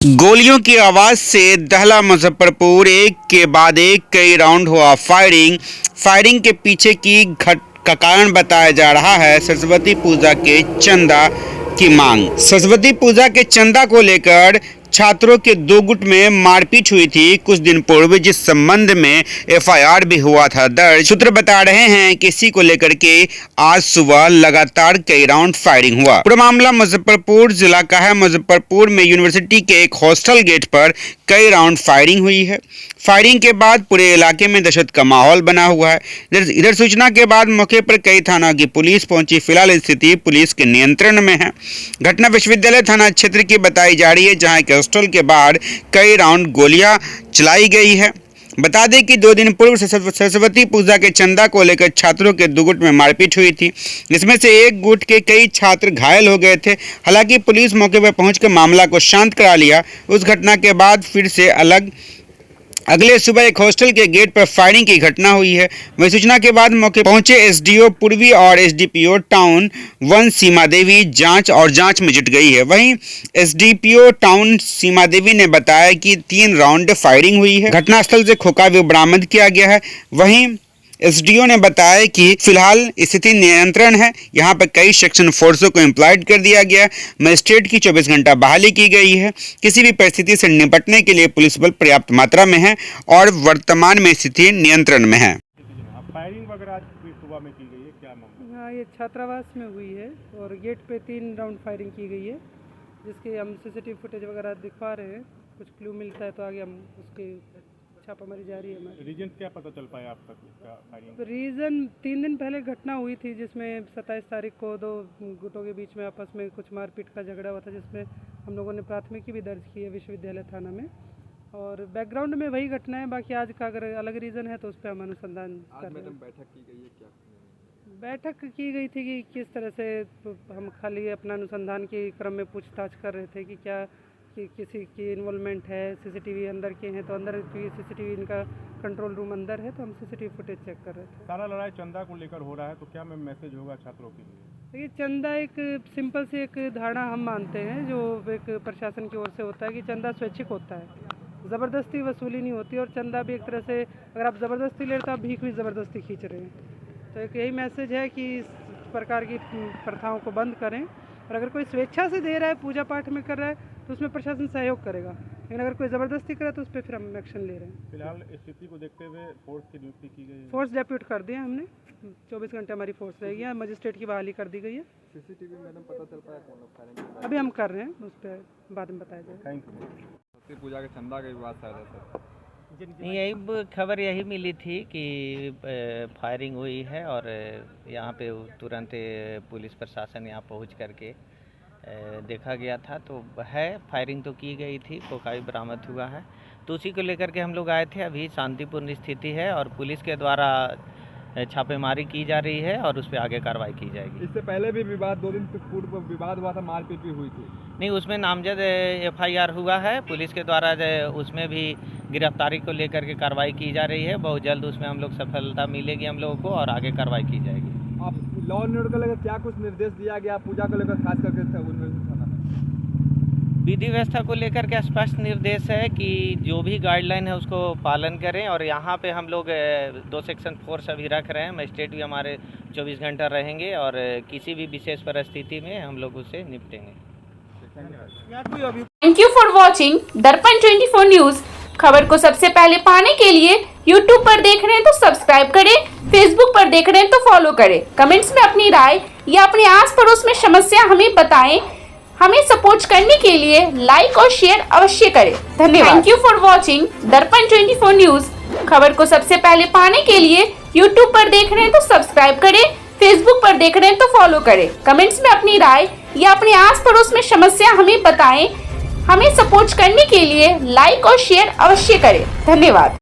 गोलियों की आवाज से दहला मुजफ्फरपुर। एक के बाद एक कई राउंड हुआ फायरिंग के पीछे की का कारण बताया जा रहा है सरस्वती पूजा के चंदा की मांग। सरस्वती पूजा के चंदा को लेकर छात्रों के दो गुट में मारपीट हुई थी कुछ दिन पूर्व, जिस संबंध में एफआईआर भी हुआ था दर्ज। सूत्र बता रहे हैं कि इसी को लेकर के आज सुबह लगातार कई राउंड फायरिंग हुआ। पूरा मामला मुजफ्फरपुर जिला का है। मुजफ्फरपुर में यूनिवर्सिटी के एक हॉस्टल गेट पर कई राउंड फायरिंग हुई है। फायरिंग के बाद पूरे इलाके में दहशत का माहौल बना हुआ है। इधर सूचना के बाद मौके पर कई थाना की पुलिस पहुंची। फिलहाल स्थिति पुलिस के नियंत्रण में है। घटना विश्वविद्यालय थाना क्षेत्र की बताई जा रही है, जहां के हॉस्टल के बाहर कई राउंड गोलियां चलाई गई है। बता दें कि 2 दिन पूर्व सरस्वती पूजा के चंदा को लेकर छात्रों के दो गुट में मारपीट हुई थी, जिसमें से एक गुट के कई छात्र घायल हो गए थे। हालांकि पुलिस मौके पर पहुंचकर मामला को शांत करा लिया। उस घटना के बाद फिर से अगले सुबह एक हॉस्टल के गेट पर फायरिंग की घटना हुई है। वही सूचना के बाद मौके पहुंचे एसडीओ पूर्वी और एसडीपीओ टाउन 1 सीमा देवी जांच में जुट गई है। वहीं एसडीपीओ टाउन सीमा देवी ने बताया कि 3 राउंड फायरिंग हुई है। घटनास्थल से खोखा भी बरामद किया गया है। वहीं एसडीओ ने बताया कि फिलहाल स्थिति नियंत्रण है। यहां पर कई सेक्शन फोर्सों को एम्प्लॉयड कर दिया गया है। मजिस्ट्रेट की 24 घंटा बहाली की गई है। किसी भी परिस्थिति से निपटने के लिए पुलिस बल पर्याप्त मात्रा में है और वर्तमान में स्थिति नियंत्रण में है। फायरिंग वगैरह आज सुबह में की गई है, क्या मामला? हाँ, ये छात्रावास में हुई है और गेट पे 3 राउंड फायरिंग की गई है, जिसके हम सीसीटीवी फुटेज वगैरह दिखा रहे हैं। कुछ क्लू मिलता है तो आगे हम उसके छापामारी जारी है हमारी। रीजन क्या पता चल पाया आप तक इसका फायरिंग? रीज़न 3 दिन पहले घटना हुई थी, जिसमें 27 तारीख को 2 गुटों के बीच में आपस में कुछ मारपीट का झगड़ा हुआ था, जिसमें हम लोगों ने प्राथमिकी भी दर्ज की है विश्वविद्यालय थाना में। और बैकग्राउंड में वही घटना है। बाकी आज का अगर अलग रीज़न है तो उस पर हम अनुसंधान कर रहे हैं। बैठक की गई है, क्या बैठक की गई थी कि किस तरह से हम खाली अपना अनुसंधान के क्रम में पूछताछ कर रहे थे कि क्या कि किसी की इन्वॉल्वमेंट है। सीसीटीवी अंदर के हैं तो अंदर की सीसीटीवी, इनका कंट्रोल रूम अंदर है तो हम सीसीटीवी फुटेज चेक कर रहे थे। सारा लड़ाई चंदा को लेकर हो रहा है, तो क्या मैसेज होगा छात्रों के लिए? देखिए, चंदा एक सिंपल सी एक धारणा हम मानते हैं जो एक प्रशासन की ओर से होता है कि चंदा स्वैच्छिक होता है, ज़बरदस्ती वसूली नहीं होती। और चंदा भी एक तरह से अगर आप ज़बरदस्ती ले रहे तो आप भीख भी ज़बरदस्ती खींच रहे हैं। तो एक यही मैसेज है कि इस प्रकार की प्रथाओं को बंद करें। और अगर कोई स्वेच्छा से दे रहा है, पूजा पाठ में कर रहा है, तो उसमें प्रशासन सहयोग करेगा। लेकिन अगर कोई ज़बरदस्ती करे तो उस पर फिर हम एक्शन ले रहे हैं। फिलहाल स्थिति को देखते हुए फोर्स की नियुक्ति की गई है। फोर्स डेप्यूट कर दिया हमने। 24 घंटे हमारी फोर्स रहेगी। मजिस्ट्रेट की बहाली कर दी गई है। सीसीटीवी मैडम पता चल पाया कौन लोग फायरिंग? अभी हम कर रहे हैं, उस पर बाद में बताया जाएगा। Thank you. सरस्वती पूजा के चंदा के विवाद शायद है सर। यही खबर यही मिली थी कि फायरिंग हुई है और यहाँ पे तुरंत पुलिस प्रशासन यहाँ पहुँच करके देखा गया था तो है। फायरिंग तो की गई थी, खोखा भी बरामद हुआ है, तो उसी को लेकर के हम लोग आए थे। अभी शांतिपूर्ण स्थिति है और पुलिस के द्वारा छापेमारी की जा रही है और उस पर आगे कार्रवाई की जाएगी। इससे पहले भी विवाद 2 दिन पूर्व विवाद हुआ था, मारपीट भी हुई थी। नहीं, उसमें नामजद एफआईआर हुआ है पुलिस के द्वारा। उसमें भी गिरफ्तारी को लेकर के कार्रवाई की जा रही है। बहुत जल्द उसमें हम लोग सफलता मिलेगी हम लोगों को और आगे कार्रवाई की जाएगी। आप लॉ एंड ऑर्डर को लेकर क्या कुछ निर्देश दिया गया पूजा को लेकर, खास करके थाना में? विधि व्यवस्था को लेकर के स्पष्ट निर्देश है कि जो भी गाइडलाइन है उसको पालन करें। और यहाँ पे हम लोग 2 सेक्शन फोर्स अभी रख रहे हैं। मजिस्ट्रेट भी हमारे 24 घंटा रहेंगे और किसी भी विशेष परिस्थिति में हम लोग उससे निपटेंगे। थैंक यू फॉर वॉचिंग दर्पण 24 न्यूज। खबर को सबसे पहले पाने के लिए यूट्यूब पर देख रहे हैं तो सब्सक्राइब करें, फेसबुक पर देख रहे हैं तो फॉलो करें। कमेंट्स में अपनी राय या अपने आस पड़ोस में समस्या हमें बताएं। हमें सपोर्ट करने के लिए लाइक और शेयर अवश्य करें। धन्यवाद। थैंक यू फॉर वॉचिंग दर्पण 24 न्यूज। खबर को सबसे पहले पाने के लिए यूट्यूब पर देख रहे हैं तो सब्सक्राइब करें, फेसबुक पर देख रहे हैं तो फॉलो करें। कमेंट्स में अपनी राय या अपने आस पड़ोस में समस्या हमें बताएं। हमें सपोर्ट करने के लिए लाइक और शेयर अवश्य करें। धन्यवाद।